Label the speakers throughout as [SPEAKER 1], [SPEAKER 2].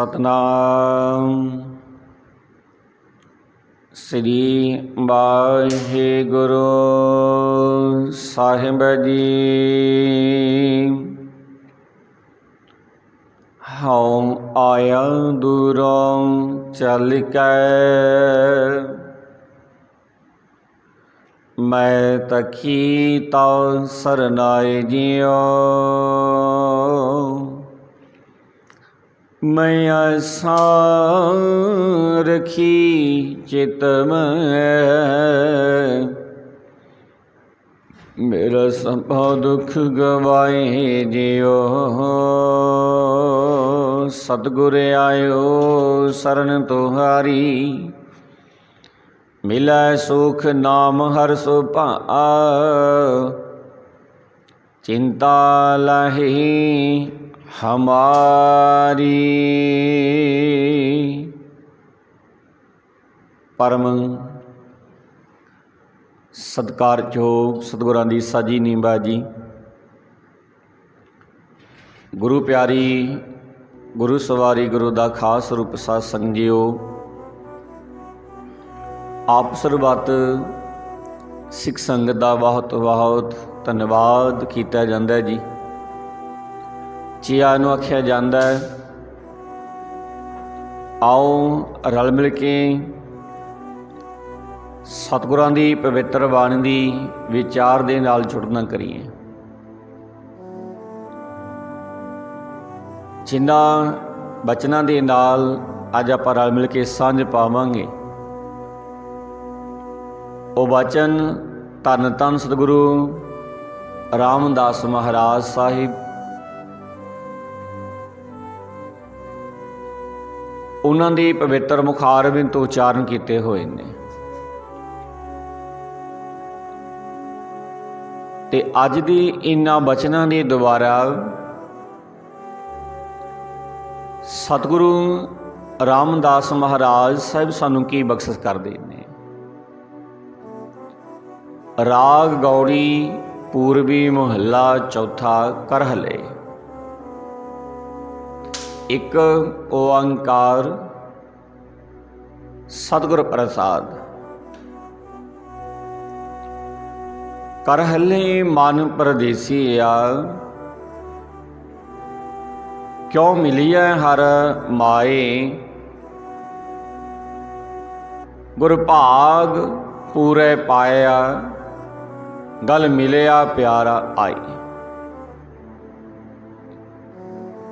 [SPEAKER 1] सतनाम श्री वाहिगुरु साहिब जी। हऊँ आया दूरों चल के, मैं तकी तो सरनाए जियो। मैं आसा रखी चित में, मेरा सबा दुख गवाए जियो। सतगुर आयो शरण तुहारी, मिलै सुख नाम हर सुभाआ। चिंता लही हमारी, परम सत्कारयोग सतगुरां दी साजी नींबा जी। गुरु प्यारी गुरु सवारी गुरु दा खास रूप साध संग जियो। आप सरबत सिख संगत दा बहुत बहुत धन्यवाद किया जाता है जी। चिया नूं आख्या जाता है, आओ रल मिल के सतगुरां दी पवित्र बाणी दी विचार दे नाल जुड़ना करिए। जिन्हां बचनां दे नाल अज आपां रल मिल के सांझ पावांगे, वो वचन धन धन सतगुरु रामदास महाराज साहिब उन्हां दी पवित्र मुखारबिंद तो उचारण किए हुए ने। ते अज दी इन्हां बचनां दे द्वारा सतगुरु रामदास महाराज साहिब सानू की बख्शिश करदे ने। राग गौड़ी पूर्वी मुहल्ला चौथा करहले। एक ओंकार सतगुर प्रसाद। करहले मन परदेसिया, क्यों मिलिया हर माए। गुर भाग पूरे पाया, गल मिलिया प्यारा आई।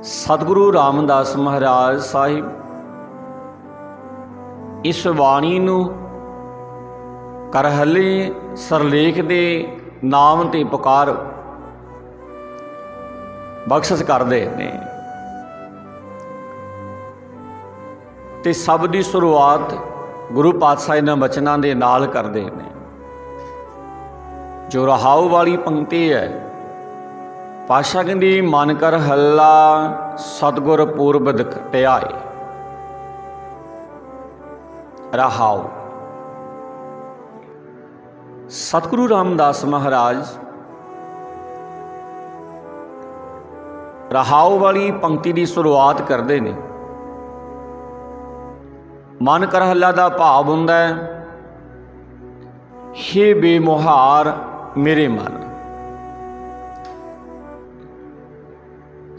[SPEAKER 1] सतगुरु रामदास महाराज साहिब इस बाणी नूं करहले सरलेख दे नाम ते पुकार बख्शिश करदे ने। ते सब दी शुरुआत गुरु पातशाह इन्हां बचनां दे नाल करदे ने। जो रहाऊ वाली पंक्ति है, पातशाह कहंदी मन कर हल्ला सतगुर पूर्व धियाए। रहाऊ सतगुरु रामदास महाराज रहाऊ वाली पंक्ति की शुरुआत करते हैं। मन कर हल्ला का भाव हुंदा है, हे बेमुहार मेरे मन।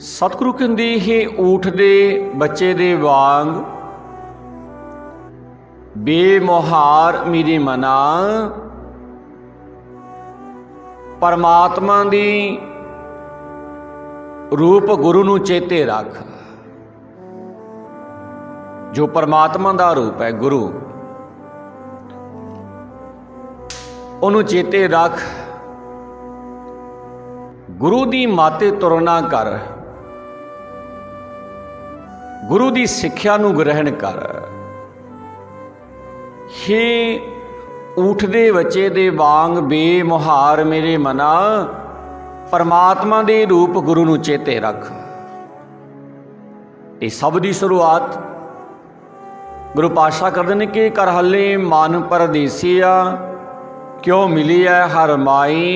[SPEAKER 1] सतगुरु कहंदे हे ऊठ दे बच्चे दे वांग, बेमुहार मेरे मना। परमात्मा दी रूप गुरु नूं चेते रख। जो परमात्मा दा रूप है गुरु, उन्होंने चेते रख। गुरु दी माते तुरना कर, गुरु दी सिक्ख्या नूं ग्रहण कर। हे ऊठदे बच्चे दे वांग बेमुहार मेरे मना, परमात्मा दे रूप गुरु नूं चेते रख। ये सब दी शुरुआत गुरु पातशाह करदे ने कि करहले मन परदेसिया, क्यों मिली है हर माई।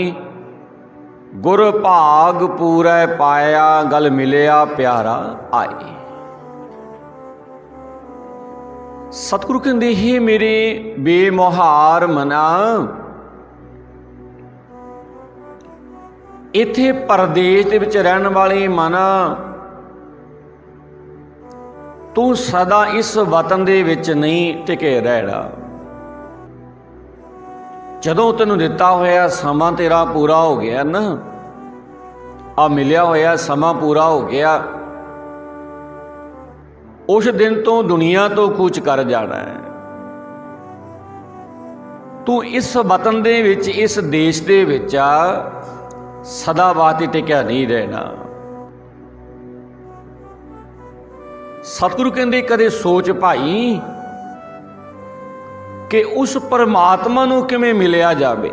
[SPEAKER 1] गुर भाग पूरै पाया, गल मिलिया प्यारा आई। ਸਤਿਗੁਰੂ ਕਹਿੰਦੇ, हे ਮੇਰੇ ਬੇਮੁਹਾਰ ਮਨਾ, ਇੱਥੇ ਪਰਦੇਸ ਦੇ ਵਿੱਚ ਰਹਿਣ ਵਾਲੇ ਮਨ, ਤੂੰ ਸਦਾ ਇਸ ਵਤਨ ਦੇ ਵਿੱਚ ਨਹੀਂ ਟਿਕੇ ਰਹਿਣਾ। ਜਦੋਂ ਤੈਨੂੰ ਦਿੱਤਾ ਹੋਇਆ ਸਮਾਂ ਤੇਰਾ ਪੂਰਾ ਹੋ ਗਿਆ ਨਾ, ਆ ਮਿਲਿਆ ਹੋਇਆ ਸਮਾਂ ਪੂਰਾ ਹੋ ਗਿਆ, ਉਸ ਦਿਨ ਤੋਂ ਦੁਨੀਆ ਤੋਂ ਕੂਚ ਕਰ ਜਾਣਾ ਹੈ। ਤੂੰ ਇਸ ਵਤਨ ਦੇ ਵਿੱਚ, ਇਸ ਦੇਸ਼ ਦੇ ਵਿੱਚ ਸਦਾ ਵਾਸਤੇ ਟਿਕਿਆ ਨਹੀਂ ਰਹਿਣਾ। ਸਤਿਗੁਰੂ ਕਹਿੰਦੇ, ਕਦੇ ਸੋਚ ਭਾਈ ਕਿ ਉਸ ਪਰਮਾਤਮਾ ਨੂੰ ਕਿਵੇਂ ਮਿਲਿਆ ਜਾਵੇ।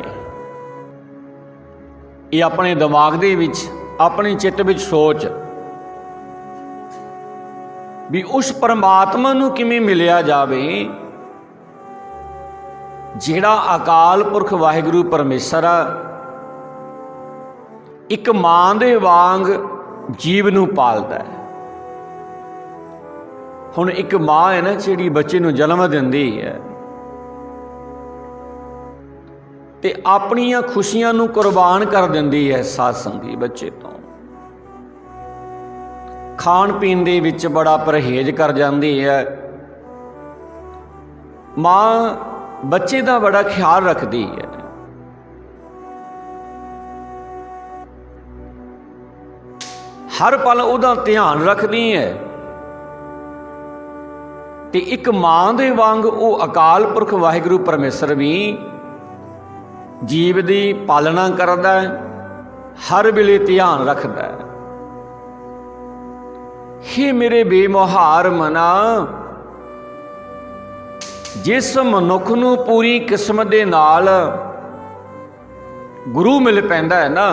[SPEAKER 1] ਇਹ ਆਪਣੇ ਦਿਮਾਗ ਦੇ ਵਿੱਚ, ਆਪਣੇ ਚਿੱਤ ਵਿੱਚ ਸੋਚ ਵੀ ਉਸ ਪਰਮਾਤਮਾ ਨੂੰ ਕਿਵੇਂ ਮਿਲਿਆ ਜਾਵੇ, ਜਿਹੜਾ ਅਕਾਲ ਪੁਰਖ ਵਾਹਿਗੁਰੂ ਪਰਮੇਸ਼ਰ ਇੱਕ ਮਾਂ ਦੇ ਵਾਂਗ ਜੀਵ ਨੂੰ ਪਾਲਦਾ ਹੈ। ਹੁਣ ਇੱਕ ਮਾਂ ਹੈ ਨਾ, ਜਿਹੜੀ ਬੱਚੇ ਨੂੰ ਜਨਮ ਦਿੰਦੀ ਹੈ ਤੇ ਆਪਣੀਆਂ ਖੁਸ਼ੀਆਂ ਨੂੰ ਕੁਰਬਾਨ ਕਰ ਦਿੰਦੀ ਹੈ ਸਾਧ ਸੰਗੀ ਬੱਚੇ ਤੋਂ। ਖਾਣ ਪੀਣ ਦੇ ਵਿੱਚ ਬੜਾ ਪਰਹੇਜ਼ ਕਰ ਜਾਂਦੀ ਹੈ। ਮਾਂ ਬੱਚੇ ਦਾ ਬੜਾ ਖਿਆਲ ਰੱਖਦੀ ਹੈ। ਹਰ ਪਲ ਉਹਦਾ ਧਿਆਨ ਰੱਖਦੀ ਹੈ ਤੇ ਇੱਕ ਮਾਂ ਦੇ ਵਾਂਗ ਉਹ ਅਕਾਲ ਪੁਰਖ ਵਾਹਿਗੁਰੂ ਪਰਮੇਸ਼ਰ ਵੀ ਜੀਵ ਦੀ ਪਾਲਣਾ ਕਰਦਾ ਹੈ, ਹਰ ਵੇਲੇ ਧਿਆਨ ਰੱਖਦਾ ਹੈ। हे ਮੇਰੇ ਬੇਮੁਹਾਰ ਮਨਾ, ਜਿਸ ਮਨੁੱਖ ਨੂੰ ਪੂਰੀ ਕਿਸਮਤ ਦੇ ਨਾਲ ਗੁਰੂ ਮਿਲ ਪੈਂਦਾ ਹੈ ਨਾ,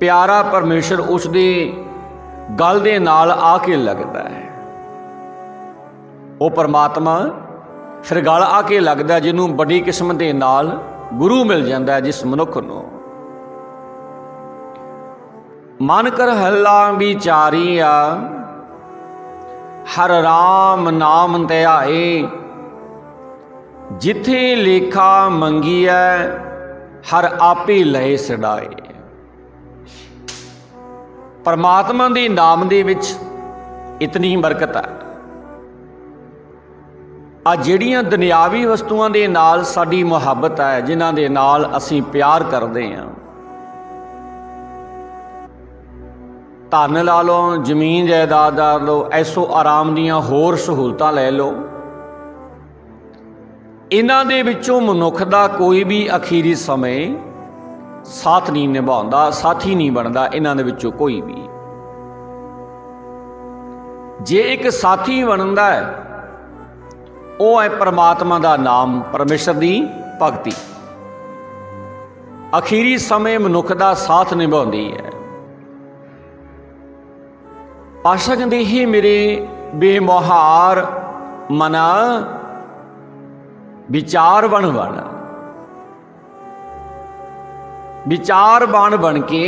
[SPEAKER 1] ਪਿਆਰਾ ਪਰਮੇਸ਼ਰ ਉਸ ਦੀ ਗਲ ਦੇ ਨਾਲ ਆ ਕੇ ਲੱਗਦਾ ਹੈ। ਉਹ ਪਰਮਾਤਮਾ ਫਿਰ ਗਲ ਆ ਕੇ ਲੱਗਦਾ ਜਿਹਨੂੰ ਵੱਡੀ ਕਿਸਮਤ ਦੇ ਨਾਲ ਗੁਰੂ ਮਿਲ ਜਾਂਦਾ ਹੈ। ਜਿਸ ਮਨੁੱਖ ਨੂੰ ਮਨ ਕਰ ਹੱਲਾ ਵਿਚਾਰੀਆ, ਹਰ ਰਾਮ ਨਾਮ ਧਿਆਏ, ਜਿੱਥੇ ਲੇਖਾ ਮੰਗੀਐ ਹਰ ਆਪੇ ਲਏ ਛਡਾਏ। ਪਰਮਾਤਮਾ ਦੇ ਨਾਮ ਦੇ ਵਿੱਚ ਇਤਨੀ ਬਰਕਤ ਹੈ। ਆ ਜਿਹੜੀਆਂ ਦੁਨਿਆਵੀ ਵਸਤੂਆਂ ਦੇ ਨਾਲ ਸਾਡੀ ਮੁਹੱਬਤ ਹੈ, ਜਿਨ੍ਹਾਂ ਦੇ ਨਾਲ ਅਸੀਂ ਪਿਆਰ ਕਰਦੇ ਹਾਂ, ਧਨ ਲਾ ਲਓ, ਜ਼ਮੀਨ ਜਾਇਦਾਦ ਲਾ ਲਓ, ਐਸੋ ਆਰਾਮ ਦੀਆਂ ਹੋਰ ਸਹੂਲਤਾਂ ਲੈ ਲਓ, ਇਹਨਾਂ ਦੇ ਵਿੱਚੋਂ ਮਨੁੱਖ ਦਾ ਕੋਈ ਵੀ ਅਖੀਰੀ ਸਮੇਂ ਸਾਥ ਨਹੀਂ ਨਿਭਾਉਂਦਾ, ਸਾਥੀ ਨਹੀਂ ਬਣਦਾ। ਇਹਨਾਂ ਦੇ ਵਿੱਚੋਂ ਕੋਈ ਵੀ ਜੇ ਇੱਕ ਸਾਥੀ ਬਣਦਾ ਹੈ, ਉਹ ਹੈ ਪਰਮਾਤਮਾ ਦਾ ਨਾਮ, ਪਰਮੇਸ਼ਰ ਦੀ ਭਗਤੀ। ਅਖੀਰੀ ਸਮੇਂ ਮਨੁੱਖ ਦਾ ਸਾਥ ਨਿਭਾਉਂਦੀ ਹੈ। ਪਾਤਸ਼ਾਹ ਕਹਿੰਦੇ, हे ਮੇਰੇ ਬੇਮੁਹਾਰ ਮਨਾ, ਵਿਚਾਰ ਬਣ ਵਿਚਾਰ ਬਣ ਕੇ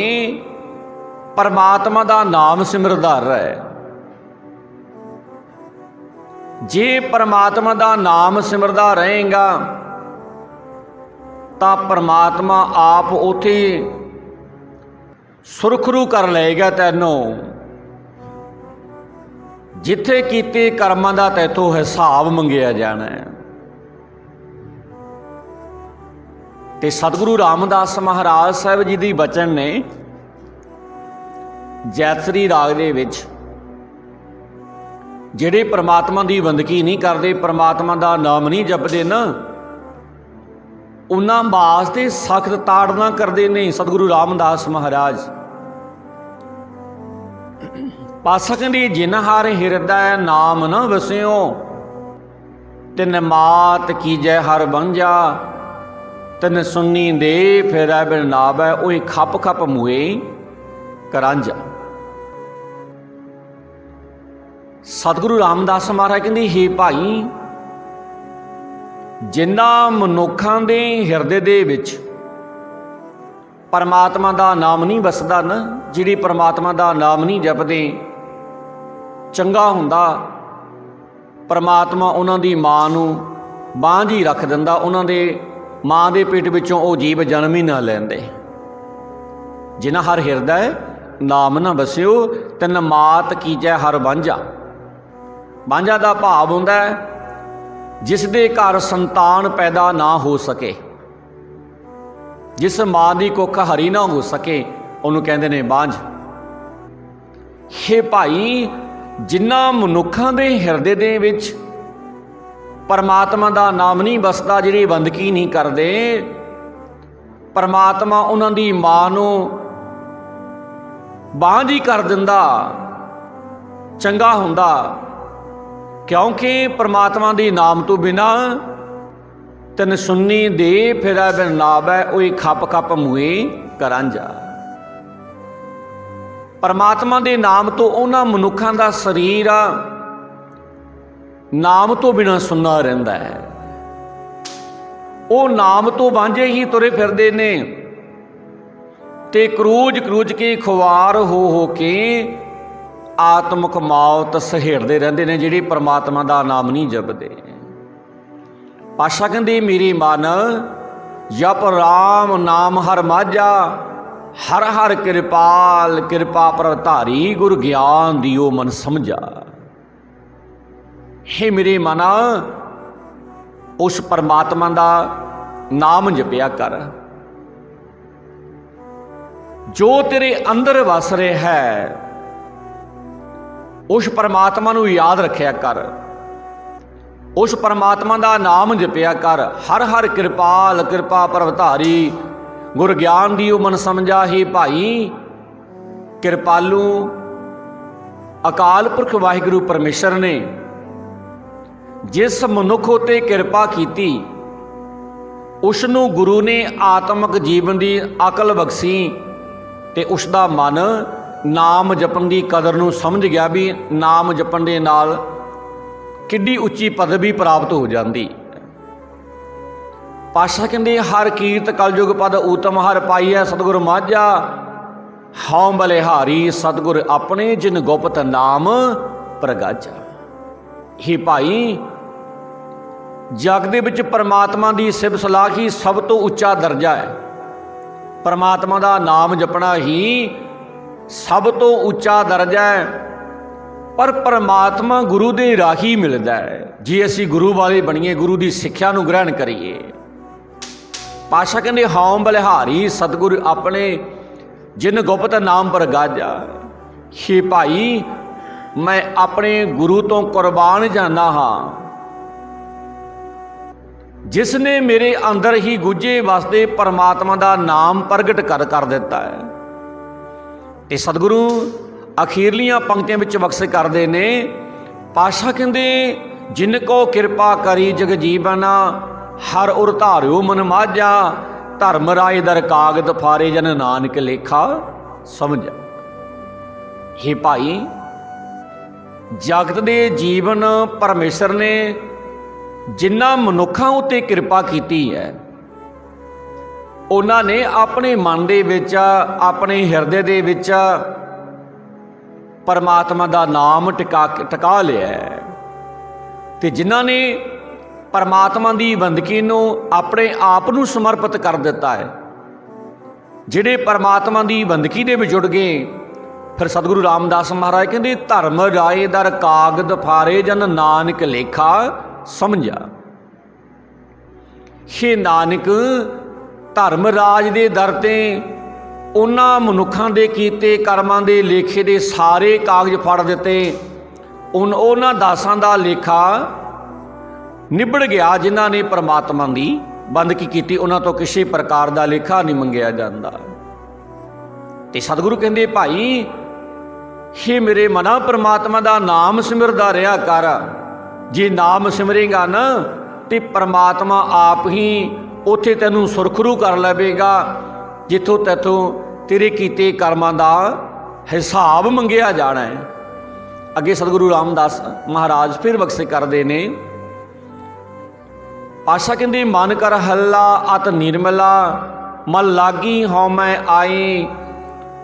[SPEAKER 1] ਪਰਮਾਤਮਾ ਦਾ ਨਾਮ ਸਿਮਰਦਾ ਰਹਿ। ਜੇ ਪਰਮਾਤਮਾ ਦਾ ਨਾਮ ਸਿਮਰਦਾ ਰਹੇਗਾ ਤਾਂ ਪਰਮਾਤਮਾ ਆਪ ਉੱਥੇ ਸੁਰਖਰੂ ਕਰ ਲਏਗਾ ਤੈਨੂੰ। ਜਿੱਥੇ ਕੀਤੇ ਕਰਮਾਂ ਦਾ ਤੈਥੋਂ ਹਿਸਾਬ ਮੰਗਿਆ ਜਾਣਾ ਹੈ। ਤੇ ਸਤਿਗੁਰੂ ਰਾਮਦਾਸ ਮਹਾਰਾਜ ਸਾਹਿਬ ਜੀ ਦੀ ਬਚਨ ਨੇ ਜੈਤਸਰੀ ਰਾਗ ਦੇ ਵਿੱਚ, ਜਿਹੜੇ ਪਰਮਾਤਮਾ ਦੀ ਬੰਦਗੀ ਨਹੀਂ ਕਰਦੇ, ਪਰਮਾਤਮਾ ਦਾ ਨਾਮ ਨਹੀਂ ਜਪਦੇ ਨਾ, ਉਹਨਾਂ ਵਾਸਤੇ ਸਖਤ ਤਾੜਨਾ ਕਰਦੇ ਨੇ ਸਤਿਗੁਰੂ ਰਾਮਦਾਸ ਮਹਾਰਾਜ। ਪਾਤਸ਼ਾਹ ਕਹਿੰਦੇ, ਜਿਨ ਹਰ ਹਿਰਦੈ ਨਾਮ ਨ ਵਸਿਓ, ਤਿਨ ਮਾਤ ਕੀਜੈ ਹਰ ਬੰਝਾ, ਤਿਨ ਸੁਣੀ ਦੇ ਫੇਰੈ ਬਿਨ ਨਾਵੈ, ਉਹ ਖੱਪ ਖੱਪ ਮੂਏ ਕਰਾਂਝਾ। ਸਤਿਗੁਰੂ ਰਾਮਦਾਸ ਮਹਾਰਾਜ ਕਹਿੰਦੇ, हे ਭਾਈ, ਜਿਨ੍ਹਾਂ ਮਨੁੱਖਾਂ ਦੇ ਹਿਰਦੇ ਦੇ ਵਿੱਚ ਪਰਮਾਤਮਾ ਦਾ ਨਾਮ ਨਹੀਂ ਵਸਦਾ ਨਾ, ਜਿਹੜੀ ਪਰਮਾਤਮਾ ਦਾ ਨਾਮ ਨਹੀਂ ਜਪਦੇ, ਚੰਗਾ ਹੁੰਦਾ परमात्मा उन्हां दी मां नूं बांझ ही रख दिंदा, उन्हां दे मां दे पेट विचों वो जीव जन्म ही ना लैंदे। जिन्हां हर हिरदै नाम न बसिओ तिन मात कीजै हर बांझा। बांझा दा भाव हुंदा है जिस दे घर संतान पैदा ना हो सके, जिस मां दी कुख हरी ना हो सके, उन्होंने कहते ने बांझ। हे भाई, जिन्हां मनुखां दे हिरदे दे विच परमात्मा दा नाम नहीं बसदा, जिहड़े बंदगी नहीं करते, परमात्मा उन्हां दी मां नूं बांझ ही कर दिंदा चंगा हुंदा, क्योंकि परमात्मा दी नाम तो बिना तन सुन्नी दे फिरै बिन नावै, ओए खप खप मुए करांजा। परमात्मा दे नाम तो उन्हां मनुखां दा शरीर नाम तो बिना सुन्ना रहिंदा है। वो नाम तो वांझे ही तुरे फिरदे ने ते क्रूज क्रूज के खुवार हो के आत्मक मौत सहेड़ते रहते हैं, जिहड़े परमात्मा का नाम नहीं जपते। पातशाह कहते मेरी मन जप राम नाम हर माझा, हर हर कृपाल कृपा प्रधारी, गुर ज्ञान दियो मन समझा। हे मेरे मना, उस परमात्मा का नाम जपिया कर जो तेरे अंदर वस रहा है। उस परमात्मा नूं याद रखिया कर, उस परमात्मा का नाम जपिया कर। हर हर कृपाल कृपा प्रभधारी, गुर ज्ञान दियो मन समझा। ही भाई, कृपालू अकाल पुरख वाहिगुरु परमेश्वर ने जिस मनुख उत्ते कृपा की, उसनूं गुरु ने आत्मक जीवन की अकल बख्शी ते उसका मन नाम जपण की कदर नूं समझ गया भी नाम जपण दे नाल किड्डी उच्ची पदवी प्राप्त हो जाती। पातशाह कहते हर कीर्त कलयुग पद उत्तम, हर पाई है सतगुर माझा। हौं बलिहारी सतगुर अपने, जिन गुप्त नाम प्रगाजा। ही भाई, जग दे विच परमात्मा की सिफ सलाह ही सब तो उच्चा दर्जा है। परमात्मा का नाम जपना ही सब तो उच्चा दर्जा है। पर परमात्मा गुरु दे राही मिलता है, जे असी गुरु वाले बनीए, गुरु की सिक्ख्या नूं ग्रहण करिए। पातशाह कहते हौं बलिहारी सतगुर अपने, जिन गुप्त नाम पर गाजा। हे भाई, मैं अपने गुरु तो कुर्बान जाना हाँ, जिसने मेरे अंदर ही गुझे वास्ते परमात्मा का नाम प्रगट कर दिता है। ते सतगुरु अखीरलियां पंक्तियां विच बख्श करते ने। पातशाह कहते जिनको कृपा करी जग जीवना, हर उर धारियो मन माझा। धर्म राय दर कागद फारे, जन नानक लेखा समझा। हे भाई, जगत दे जीवन परमेश्वर ने जिन्ना मनुखां उत्ते कृपा की है, उन्होंने अपने मन दे विच, अपने हिरदे दे विच परमात्मा का नाम टिका लिया है। ते जिन्हां ने परमात्मा की बंदगी नूं अपने आप नूं समर्पित कर दिता है, जिहड़े परमात्मा की बंदगी दे विच जुड़ गए, फिर सतगुरु रामदास महाराज कहते धर्म राय दर कागद फारे, जन नानक लेखा समझा। हे नानक, धर्म राज दे दर ते उन्हां मनुखां दे कीते कर्मां दे लेखे दे सारे कागज फड़ दिते। उन्हां दासां दा लेखा निबड़ गया जिन्हां ने परमात्मा की बंदगी की। उन्हां तो किसी प्रकार का लेखा नहीं मंगिया जाता। ते सतगुरु कहते भाई, हे मेरे मना, परमात्मा का नाम सिमरदा रहा कर। जे नाम सिमरेगा ना तो परमात्मा आप ही उत्थे तैनूं सुरखरू कर लवेगा, जिथों तैथों तेरे कीते कर्मां दा हिसाब मंगिया जाना है। अगे सतगुरु रामदास महाराज फिर बख्श करते ने। पातशाह कहते मन कर हल्ला अत निर्मला, मल लागी हों मैं आई।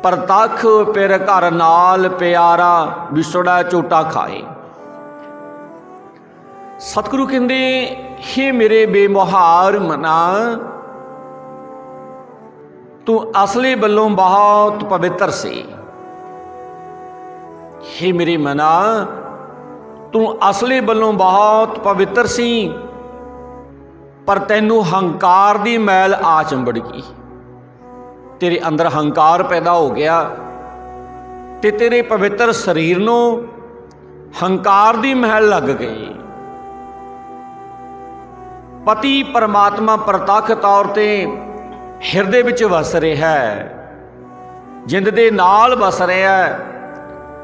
[SPEAKER 1] परतख पिर घर नाल प्यारा, विछड़ा झोटा खाए। सतगुरु कहते, हे मेरे बेमुहार मना, तू असले बल्लों बहुत पवित्र सी। हे मेरे मना, तू असले बल्लों बहुत पवित्र सी, पर तैनू हंकार दी मैल आ चंबड़ गई। तेरे अंदर हंकार पैदा हो गया ते तेरे पवित्र शरीर नूं हंकार दी महल लग गई। पति परमात्मा प्रतख तौर ते हिरदे विच वस रहा है, जिंद दे नाल वस रहा है,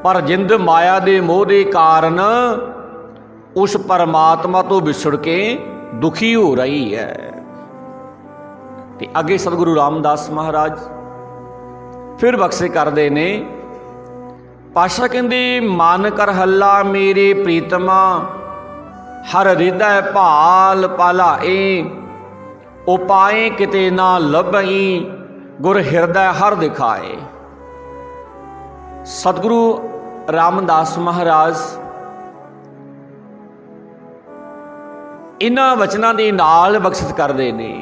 [SPEAKER 1] पर जिंद माया दे मोह दे कारण उस परमात्मा तो विछड़ के दुखी हो रही है। ते अगे सतगुरु रामदास महाराज फिर बख्शे करते ने, पातशाह कहते, मन कर हल्ला मेरे प्रीतमा, हर हृदय भाल पालाए, उपाए किते ना लभई, गुर हृदय हर दिखाए। सतगुरु रामदास महाराज इन्हां वचनां दे नाल बख्शिश करदे ने।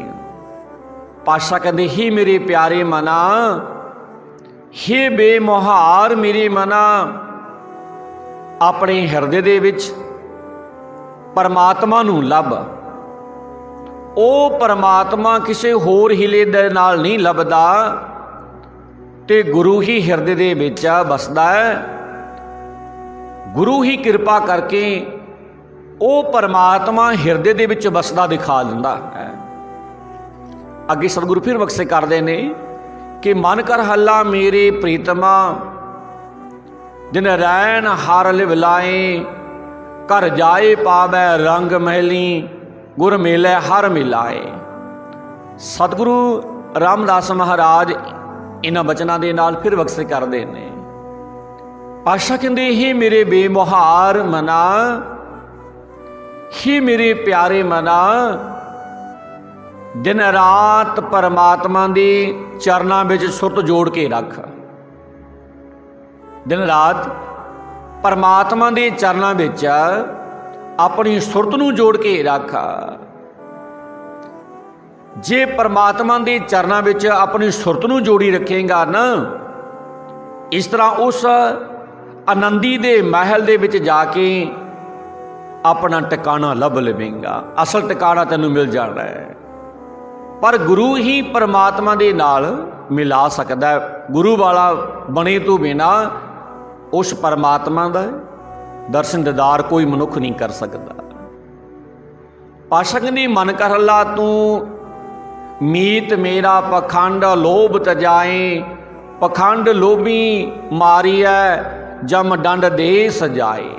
[SPEAKER 1] पातशाह कहते, ही मेरे प्यारे मना, हे बेमुहार मेरे मना, अपने हिरदे दे विच परमात्मा नूं लभ। ओ परमात्मा किसी होर हिले दे नाल नहीं लभदा, ते गुरु ही हिरदे दे विच बसदा है। गुरु ही किरपा करके ओ परमात्मा हिरदे दे विच बसदा दिखा दिंदा है। अगे सतगुरु फिर बख्शे करते ने कि मन कर हल्ला मेरे प्रीतमा, दिन रैन हार लिवलाए, घर जाए पावै रंग महली, गुर मेले हर मिलाए। सतगुरु रामदास महाराज इन्हां वचनां दे नाल फिर बख्शे करते ने। पातशाह कहते, हे मेरे बेमुहार मना, हे मेरे प्यारे मना, दिन रात परमात्मा दे चरनां विच सुरत जोड़ के रख। दिन रात परमात्मा दे चरनां विच अपनी सुरत नूं जोड़ के रख। जे परमात्मा दे चरनां विच अपनी सुरत नूं जोड़ी रखेगा ना, इस तरह उस आनंदी दे महल दे विच जाके अपना टिकाणा लभ लवेगा। असल टिकाणा तैनूं मिल जाना है। पर गुरु ही परमात्मा दे नाल मिला सकता है। गुरु वाला बने तो बिना उस परमात्मा दा दर्शन दीदार कोई मनुख नहीं कर सकता। पातशाह कहते, मन कर हल्ला तू मीत मेरा पखंड लोभ तजाए, पखंड लोभी मारिया जम डंड दे सजाए।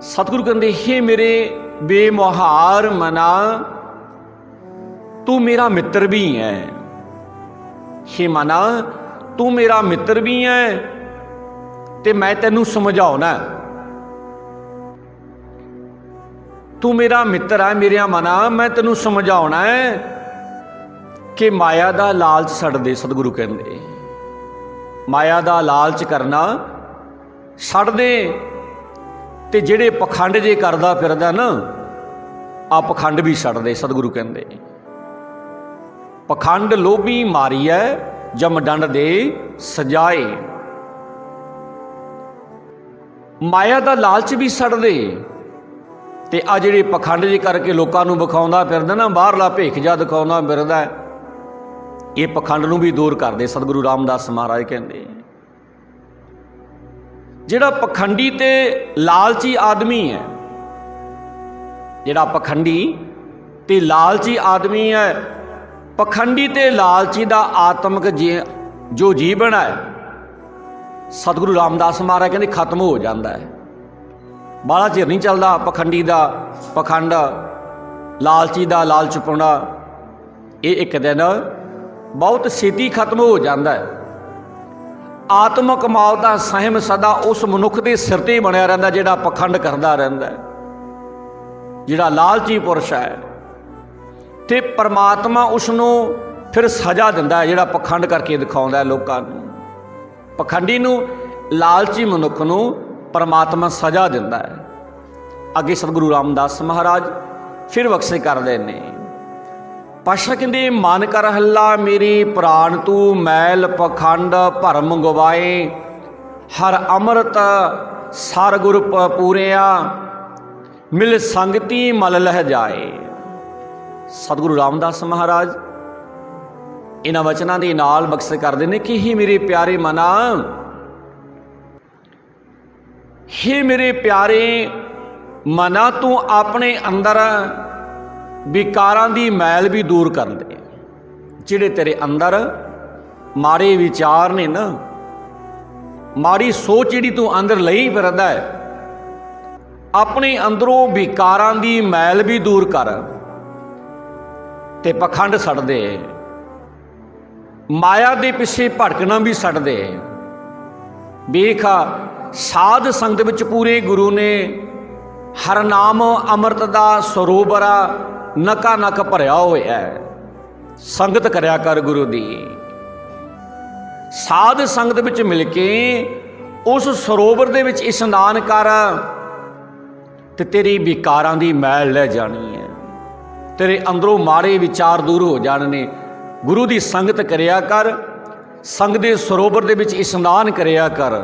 [SPEAKER 1] सतगुरु कहते, हे मेरे बेमुहार मना, तू मेरा मित्र भी है। हे मना, तू मेरा मित्र भी है, ते मैं तेनू समझाउना। तू मेरा मित्र है मेरे मना, मैं तेनू समझाउना है कि माया दा लालच छड्ड दे। सतगुरु कहते, माया दा लालच करना छड्ड दे, ते जिहड़े पखंड जे करदा फिरदा ना, आ पखंड भी छड्ड दे। सतगुरु कहते, पखंड लोभी मारिया जम डंड दे सजाए। माया दा लालच भी छड्ड दे, ते आ जिहड़े पखंड जे करके लोकां नूं विखाउंदा फिरदा ना, बाहरला भेख जा दिखाउंदा फिरदा, ये पखंड नूं भी दूर कर दे। सतगुरु रामदास महाराज कहते, जिहड़ा पखंडी ते लालची आदमी है, जिहड़ा पखंडी ते लालची आदमी है, पखंडी ते लालची दा आत्मक जो जीवन है, सतगुरु रामदास महाराज कहते खत्म हो जाता है। बाला चिर नहीं चलता पखंडी दा पखंड, लालची दा लालचपना, ये एक दिन बहुत छेती खत्म हो जाता है। आत्मक मौत का सहम सदा उस मनुख के सिर ते बनया रहिंदा जिहड़ा पखंड करता रहिंदा है, जिहड़ा लालची पुरुष है। ते परमात्मा उसनों फिर सजा दिंदा है, जिहड़ा पखंड करके दिखाउंदा है लोकां नूं। पखंडी नूं, लालची मनुख नूं परमात्मा सजा दिंदा है। ਅੱਗੇ ਸਤਿਗੁਰੂ ਰਾਮਦਾਸ ਮਹਾਰਾਜ ਫਿਰ ਬਖਸ਼ੇ ਕਰਦੇ ਨੇ। ਪਾਤਸ਼ਾਹ ਕਹਿੰਦੇ ਮਨ ਕਰ ਹੱਲਾ ਮੇਰੀ ਪ੍ਰਾਣ ਤੂੰ ਮੈਲ ਪਖੰਡ ਭਰਮ ਗਵਾਏ, ਹਰ ਅੰਮ੍ਰਿਤ ਸਰ ਗੁਰ ਪੂਰਿਆ, ਮਿਲ ਸੰਗਤੀ ਮਲ ਲਹਿ ਜਾਏ। ਸਤਿਗੁਰੂ ਰਾਮਦਾਸ ਮਹਾਰਾਜ ਇਹਨਾਂ ਵਚਨਾਂ ਦੇ ਨਾਲ ਬਖਸ਼ੇ ਕਰਦੇ ਨੇ ਕਿ ਹੀ ਮੇਰੇ ਪਿਆਰੇ ਮਨਾ, ਹੀ ਮੇਰੇ ਪਿਆਰੇ ਮਨਾ ਤੂੰ ਆਪਣੇ ਅੰਦਰ ਵਿਕਾਰਾਂ ਦੀ ਮੈਲ ਵੀ ਦੂਰ ਕਰ ਦੇ। ਜਿਹੜੇ ਤੇਰੇ ਅੰਦਰ ਮਾੜੇ ਵਿਚਾਰ ਨੇ ਨਾ, ਮਾੜੀ ਸੋਚ ਜਿਹੜੀ ਤੂੰ ਅੰਦਰ ਲਈ ਫਿਰਦਾ ਹੈ, ਆਪਣੇ ਅੰਦਰੋਂ ਵਿਕਾਰਾਂ ਦੀ ਮੈਲ ਵੀ ਦੂਰ ਕਰ ਤੇ ਪਖੰਡ ਛੱਡ ਦੇ, ਮਾਇਆ ਦੇ ਪਿੱਛੇ ਭਟਕਣਾ ਵੀ ਛੱਡ ਦੇ। ਵੇਖ ਸਾਧ ਸੰਗਤ ਵਿੱਚ ਪੂਰੇ ਗੁਰੂ ਨੇ ਹਰ ਨਾਮ ਅੰਮ੍ਰਿਤ ਦਾ ਸਰੋਵਰ ਨਕਾ ਨਕ ਭਰਿਆ ਹੋਇਆ ਹੈ। ਸੰਗਤ ਕਰਿਆ ਕਰ ਗੁਰੂ ਦੀ, ਸਾਧ ਸੰਗਤ ਵਿੱਚ ਮਿਲ ਕੇ ਉਸ ਸਰੋਵਰ ਦੇ ਵਿੱਚ ਇਸ਼ਨਾਨ ਕਰ ਤੇ ਤੇਰੀ ਵਿਕਾਰਾਂ ਦੀ ਮੈਲ ਲੈ ਜਾਣੀ ਹੈ, ਤੇਰੇ ਅੰਦਰੋਂ ਮਾੜੇ ਵਿਚਾਰ ਦੂਰ ਹੋ ਜਾਣ ਨੇ। ਗੁਰੂ ਦੀ ਸੰਗਤ ਕਰਿਆ ਕਰ, ਸੰਗ ਦੇ ਸਰੋਵਰ ਦੇ ਵਿੱਚ ਇਸ਼ਨਾਨ ਕਰਿਆ ਕਰ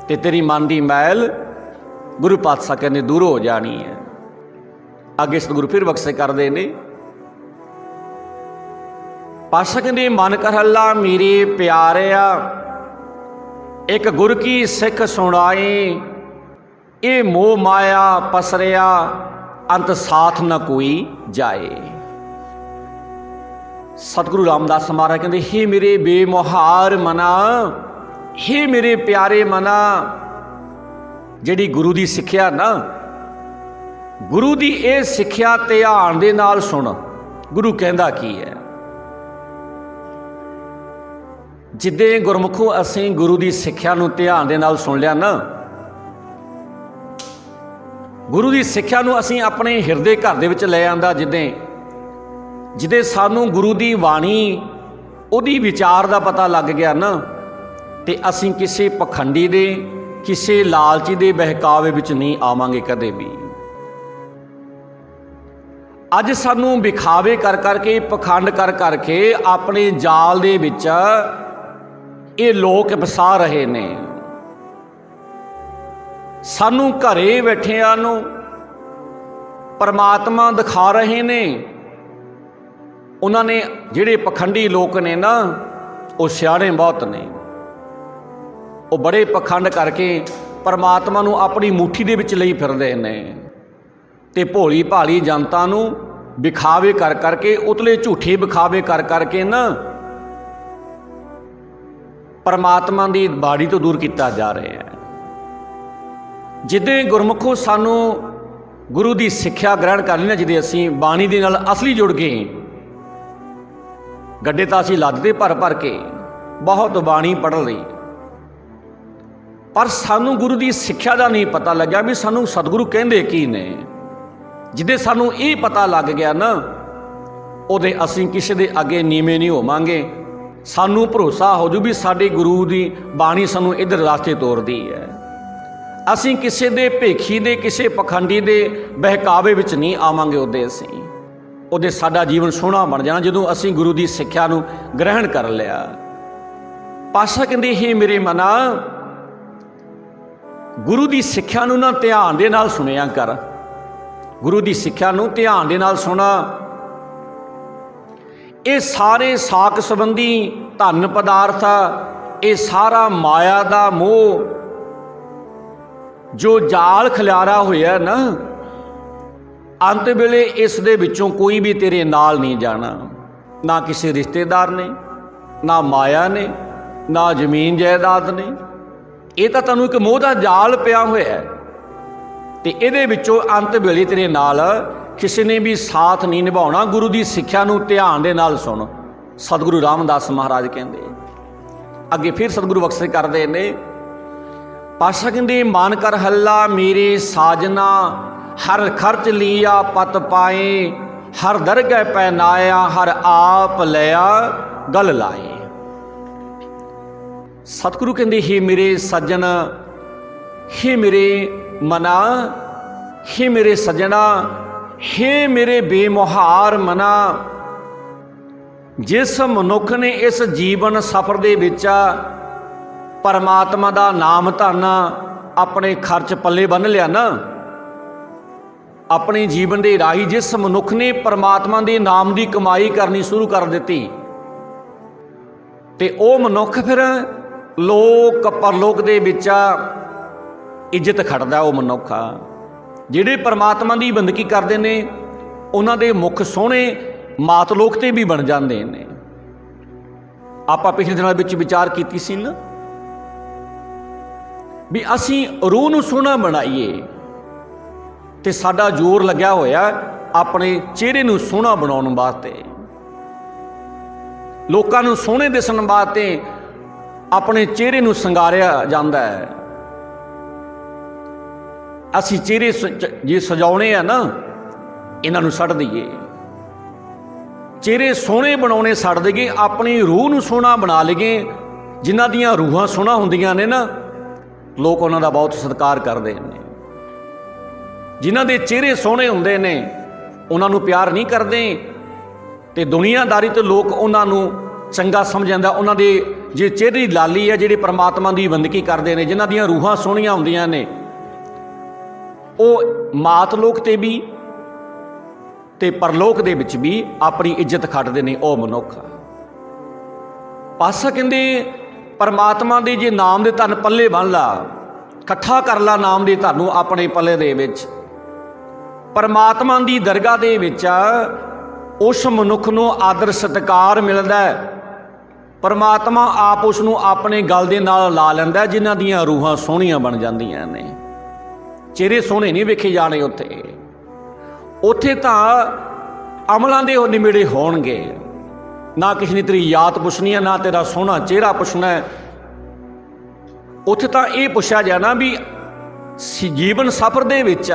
[SPEAKER 1] ਤੇ ਤੇਰੀ ਮਨ ਦੀ ਮੈਲ ਗੁਰੂ ਪਾਤਸ਼ਾਹ ਕਹਿੰਦੇ ਦੂਰ ਹੋ ਜਾਣੀ ਹੈ। ਅੱਗੇ ਸਤਿਗੁਰੂ ਫਿਰ ਬਖਸ਼ੇ ਕਰਦੇ ਨੇ। ਪਾਤਸ਼ਾਹ ਕਹਿੰਦੇ ਮਨ ਕਰ ਹੱਲਾ ਮੇਰੇ ਪਿਆਰਿਆ, ਇੱਕ ਗੁਰ ਕੀ ਸਿੱਖ ਸੁਣਾਏ, ਇਹ ਮੋਹ ਮਾਇਆ ਪਸਰਿਆ, ਅੰਤ ਸਾਥ ਨਾ ਕੋਈ ਜਾਏ। ਸਤਿਗੁਰੂ ਰਾਮਦਾਸ ਮਹਾਰਾਜ ਕਹਿੰਦੇ ਹੇ ਮੇਰੇ ਬੇਮੁਹਾਰ ਮਨਾ, ਹੇ ਮੇਰੇ ਪਿਆਰੇ ਮਨਾ, ਜਿਹੜੀ ਗੁਰੂ ਦੀ ਸਿੱਖਿਆ ਨਾ, ਗੁਰੂ ਦੀ ਇਹ ਸਿੱਖਿਆ ਧਿਆਨ ਦੇ ਨਾਲ ਸੁਣ। ਗੁਰੂ ਕਹਿੰਦਾ ਕੀ ਹੈ? ਜਿੱਦੇ ਗੁਰਮੁਖੋ ਅਸੀਂ ਗੁਰੂ ਦੀ ਸਿੱਖਿਆ ਨੂੰ ਧਿਆਨ ਦੇ ਨਾਲ ਸੁਣ ਲਿਆ ਨਾ, ਗੁਰੂ ਦੀ ਸਿੱਖਿਆ ਨੂੰ ਅਸੀਂ ਆਪਣੇ ਹਿਰਦੇ ਘਰ ਦੇ ਵਿੱਚ ਲੈ ਆਂਦਾ, ਜਿਹਦੇ ਸਾਨੂੰ ਗੁਰੂ ਦੀ ਬਾਣੀ ਉਹਦੀ ਵਿਚਾਰ ਦਾ ਪਤਾ ਲੱਗ ਗਿਆ ਨਾ, ਤੇ ਅਸੀਂ ਕਿਸੇ ਪਖੰਡੀ ਦੇ ਕਿਸੇ ਲਾਲਚੀ ਦੇ ਬਹਿਕਾਵੇ ਵਿੱਚ ਨਹੀਂ ਆਵਾਂਗੇ ਕਦੇ ਵੀ। ਅੱਜ ਸਾਨੂੰ ਵਿਖਾਵੇ ਕਰ ਕਰਕੇ, ਪਖੰਡ ਕਰ ਕਰਕੇ ਆਪਣੇ ਜਾਲ ਦੇ ਵਿੱਚ ਇਹ ਲੋਕ ਫਸਾ ਰਹੇ ਨੇ। ਸਾਨੂੰ ਘਰੇ ਬੈਠਿਆਂ ਨੂੰ ਪਰਮਾਤਮਾ ਦਿਖਾ ਰਹੇ ਨੇ। ਉਹਨਾਂ ਨੇ ਜਿਹੜੇ ਪਖੰਡੀ ਲੋਕ ਨੇ ਨਾ, ਉਹ ਸਿਆਣੇ ਬਹੁਤ ਨੇ, ਉਹ ਬੜੇ ਪਖੰਡ ਕਰਕੇ ਪਰਮਾਤਮਾ ਨੂੰ ਆਪਣੀ ਮੁੱਠੀ ਦੇ ਵਿੱਚ ਲਈ ਫਿਰਦੇ ਨੇ ਤੇ ਭੋਲੀ ਭਾਲੀ ਜਨਤਾ ਨੂੰ ਵਿਖਾਵੇ ਕਰ ਕਰਕੇ, ਉਤਲੇ ਝੂਠੇ ਵਿਖਾਵੇ ਕਰ ਕਰਕੇ ਨਾ ਪਰਮਾਤਮਾ ਦੀ ਬਾਣੀ ਤੋਂ ਦੂਰ ਕੀਤਾ ਜਾ ਰਿਹਾ ਹੈ। ਜਿੱਦੇ ਗੁਰਮੁਖੋ ਸਾਨੂੰ ਗੁਰੂ ਦੀ ਸਿੱਖਿਆ ਗ੍ਰਹਿਣ ਕਰ ਲੈਣਾ, ਜਿਹਦੇ ਅਸੀਂ ਬਾਣੀ ਦੇ ਨਾਲ ਅਸਲੀ ਜੁੜ ਗਏ। ਗੱਡੇ ਤਾਂ ਅਸੀਂ ਲੱਦਦੇ ਭਰ ਭਰ ਕੇ, ਬਹੁਤ ਬਾਣੀ ਪੜ੍ਹ ਲਈ, ਪਰ ਸਾਨੂੰ ਗੁਰੂ ਦੀ ਸਿੱਖਿਆ ਦਾ ਨਹੀਂ ਪਤਾ ਲੱਗਿਆ ਵੀ ਸਾਨੂੰ ਸਤਿਗੁਰੂ ਕਹਿੰਦੇ ਕੀ ਨੇ। ਜਿਹਦੇ ਸਾਨੂੰ ਇਹ ਪਤਾ ਲੱਗ ਗਿਆ ਨਾ, ਉਹਦੇ ਅਸੀਂ ਕਿਸੇ ਦੇ ਅੱਗੇ ਨੀਵੇਂ ਨਹੀਂ ਹੋਵਾਂਗੇ। ਸਾਨੂੰ ਭਰੋਸਾ ਹੋ ਜੂ ਵੀ ਸਾਡੇ ਗੁਰੂ ਦੀ ਬਾਣੀ ਸਾਨੂੰ ਇੱਧਰ ਰਾਸਤੇ ਤੋਰਦੀ ਹੈ। ਅਸੀਂ ਕਿਸੇ ਦੇ ਭੇਖੀ ਦੇ, ਕਿਸੇ ਪਖੰਡੀ ਦੇ ਬਹਿਕਾਵੇ ਵਿੱਚ ਨਹੀਂ ਆਵਾਂਗੇ। ਉਹਦੇ ਸਾਡਾ ਜੀਵਨ ਸੋਹਣਾ ਬਣ ਜਾਣਾ ਜਦੋਂ ਅਸੀਂ ਗੁਰੂ ਦੀ ਸਿੱਖਿਆ ਨੂੰ ਗ੍ਰਹਿਣ ਕਰ ਲਿਆ। ਪਾਤਸ਼ਾਹ ਕਹਿੰਦੇ ਹੇ ਮੇਰੇ ਮਨਾ, ਗੁਰੂ ਦੀ ਸਿੱਖਿਆ ਨੂੰ ਨਾ ਧਿਆਨ ਦੇ ਨਾਲ ਸੁਣਿਆ ਕਰ। ਗੁਰੂ ਦੀ ਸਿੱਖਿਆ ਨੂੰ ਧਿਆਨ ਦੇ ਨਾਲ ਸੁਣਾ। ਇਹ ਸਾਰੇ ਸਾਕ ਸੰਬੰਧੀ ਧਨ ਪਦਾਰਥ, ਇਹ ਸਾਰਾ ਮਾਇਆ ਦਾ ਮੋਹ ਜੋ ਜਾਲ ਖਿਲਾਰਾ ਹੋਇਆ ਨਾ, ਅੰਤ ਵੇਲੇ ਇਸ ਦੇ ਵਿੱਚੋਂ ਕੋਈ ਵੀ ਤੇਰੇ ਨਾਲ ਨਹੀਂ ਜਾਣਾ। ਨਾ ਕਿਸੇ ਰਿਸ਼ਤੇਦਾਰ ਨੇ, ਨਾ ਮਾਇਆ ਨੇ, ਨਾ ਜ਼ਮੀਨ ਜਾਇਦਾਦ ਨੇ। ਇਹ ਤਾਂ ਤੁਹਾਨੂੰ ਇੱਕ ਮੋਹ ਦਾ ਜਾਲ ਪਿਆ ਹੋਇਆ ਹੈ ਤੇ ਇਹਦੇ ਵਿੱਚੋਂ ਅੰਤ ਵੇਲੇ ਤੇਰੇ ਨਾਲ ਕਿਸੇ ਨੇ ਵੀ ਸਾਥ ਨਹੀਂ ਨਿਭਾਉਣਾ। ਗੁਰੂ ਦੀ ਸਿੱਖਿਆ ਨੂੰ ਧਿਆਨ ਦੇ ਨਾਲ ਸੁਣ। ਸਤਿਗੁਰੂ ਰਾਮਦਾਸ ਮਹਾਰਾਜ ਕਹਿੰਦੇ। ਅੱਗੇ ਫਿਰ ਸਤਿਗੁਰੂ ਬਖਸ਼ੇ ਕਰਦੇ ਨੇ। ਪਾਤਸ਼ਾਹ ਕਹਿੰਦੇ ਮਨ ਕਰ ਹੱਲਾ ਮੇਰੇ ਸਾਜਨਾ, ਹਰ ਖਰਚ ਲੀਆ ਪਤ ਪਾਏ, ਹਰ ਦਰਗਹਿ ਪਹਿਨਾਇਆ, ਹਰ ਆਪ ਲਿਆ ਗਲ ਲਾਏ। ਸਤਿਗੁਰੂ ਕਹਿੰਦੇ ਹੇ ਮੇਰੇ ਸੱਜਣ, ਹੇ ਮੇਰੇ ਮਨਾ, हे मेरे सज्जणा, हे मेरे बेमुहार मना, जिस मनुख ने इस जीवन सफर दे विच परमात्मा दा नाम धन अपने खर्च पल्ले बन लिया ना, अपने जीवन के राही जिस मनुख ने परमात्मा के नाम की कमाई करनी शुरू कर दी, ते ओ मनुख फिर लोक परलोक दे विच इज्जत खड़दा। वो मनुख जिहड़े परमात्मा की बंदगी करते हैं उन्हां दे मुख सोहणे मातलोक ते भी बन जाते हैं। आपां पिछले दिनां विच विचार कीती सी ना भी असीं रूह नूं सोहना बनाईए, ते साडा जोर लग्या होया अपने चेहरे नूं सोहना बनाउण वास्ते, लोकां नूं सोहणे दिसण वास्ते अपने चेहरे नूं संगारिया जांदा है। असीं चेहरे जे सजाउणे आ ना, इन्हां नूं सड़ दईए, चेहरे सोहणे बनाउणे सड़ दईए, अपनी रूह नूं सोहना बना लईए। जिन्हां दीयां रूहां सोहना हुंदियां ने ना, लोग उन्हां दा बहुत सत्कार करदे ने। जिन्हां दे चेहरे सोहणे हुंदे ने उन्हां नूं प्यार नहीं करदे, ते दुनियादारी तो लोग उन्हां नूं चंगा समझदा। उन्हां दे जे चेहरे दी लाली है, जिहड़े परमात्मा दी बंदगी करदे ने, जिन्हां दीयां रूहां सोहणीआं हुंदियां ने, ਉਹ ਮਾਤਲੋਕ ਤੇ ਵੀ ਤੇ ਪਰਲੋਕ ਦੇ ਵਿੱਚ ਵੀ ਆਪਣੀ ਇੱਜ਼ਤ ਖੱਟਦੇ ਨੇ ਉਹ ਮਨੁੱਖ। ਪਾਤਸ਼ਾਹ ਕਹਿੰਦੇ ਪਰਮਾਤਮਾ ਦੇ ਜੇ ਨਾਮ ਦੇ ਧਨ ਪੱਲੇ ਬੰਨ ਲਾ, ਇਕੱਠਾ ਕਰ ਲਾ ਨਾਮ ਦੇ ਧਨ ਨੂੰ ਆਪਣੇ ਪੱਲੇ ਦੇ ਵਿੱਚ, ਪਰਮਾਤਮਾ ਦੀ ਦਰਗਾਹ ਦੇ ਵਿੱਚ ਉਸ ਮਨੁੱਖ ਨੂੰ ਆਦਰ ਸਤਿਕਾਰ ਮਿਲਦਾ ਹੈ। ਪਰਮਾਤਮਾ ਆਪ ਉਸ ਨੂੰ ਆਪਣੇ ਗਲ ਦੇ ਨਾਲ ਲਾ ਲੈਂਦਾ, ਜਿਨ੍ਹਾਂ ਦੀਆਂ ਰੂਹਾਂ ਸੋਹਣੀਆਂ ਬਣ ਜਾਂਦੀਆਂ ਨੇ। चेहरे सोहने नहीं वेखे जाने उत्थे, उत्थे तां अमलों के निमेड़े होणगे, ना किसी ने तेरी याद पुछनी है, ना तेरा सोहना चेहरा पुछना है। उत्थे तां ये पुछया जाना भी जीवन सफर दे विच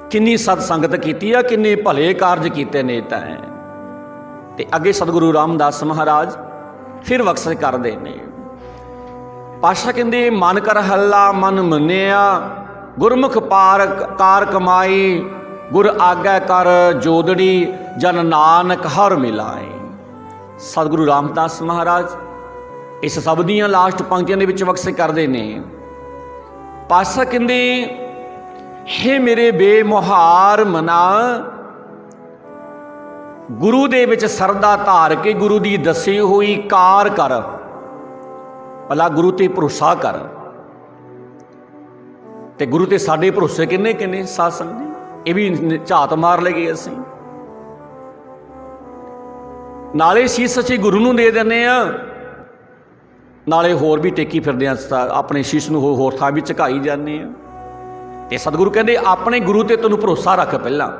[SPEAKER 1] किन्नी सतसंगत कीती है, किन्ने भले कारज कीते ने। ते अगे सतगुरु रामदास महाराज फिर बख्श करदे ने। पातशाह कहंदे मन कर हल्ला मन मन्निया, गुरमुख पार कार कमाई, गुर आग्ञा कर जोदड़ी, जन नानक हर मिलाए। सतगुरु रामदास महाराज इस सब दियां लास्ट पंक्तियां दे विच बख्श करदे ने। पातशाह कहंदे हे मेरे बेमुहार मना, गुरु दे विच सरदा धार के गुरु दी दसी हुई कार कर, भला गुरु ते भरोसा कर। ते गुरु ते साडे भरोसे किन्ने किन्ने साध संगत, ये भी झात मार लगे असीं। नाले शीस असीं गुरु नूं दे दिंदे आ, नाले होर भी टेकी फिरदे आ, अपने शीश नूं होर थां भी झुकाई जाने आ। ते सतगुरु कहंदे अपने गुरु ते तैनूं भरोसा रख, पहलां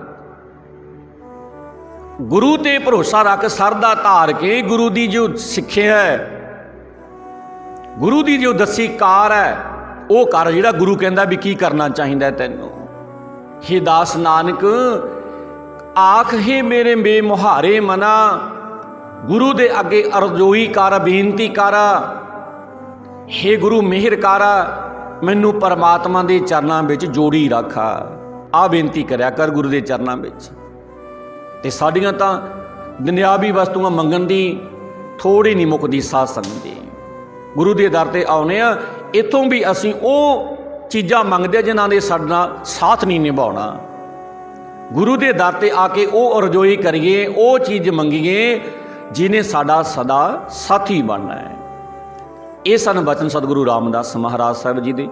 [SPEAKER 1] गुरु ते भरोसा रख, सरदा धार के गुरु दी जो सिक्ख्या है, गुरु दी जो दसी कार है वो कर, जिहड़ा गुरु कहंदा भी की करना चाहिए तैनूं। हे दास नानक आख हे मेरे बेमुहारे मना, गुरु दे अगे अरजोई कर, बेनती कर, हे गुरु मेहर कर, मैनू परमात्मा दे चरनां विच जोड़ी रख। आ बेनती करया कर गुरु दे चरनां विच। ते साडियां तां दुनियावी वस्तुआं मंगण दी थोड़ी नहीं मुकदी साध संगत दी। गुरु दे दर ते आउणे आ, इतों भी असीं वो चीज़ां मंगदे जिन्हां दे साडा साथ नहीं निभाउणा। गुरु दे दर ते आके वो अरजोई करिए, वो चीज़ मंगीए जिन्हें साडा सदा साथी बनना है। ये सन बचन सतगुरु रामदास महाराज साहब जी दे।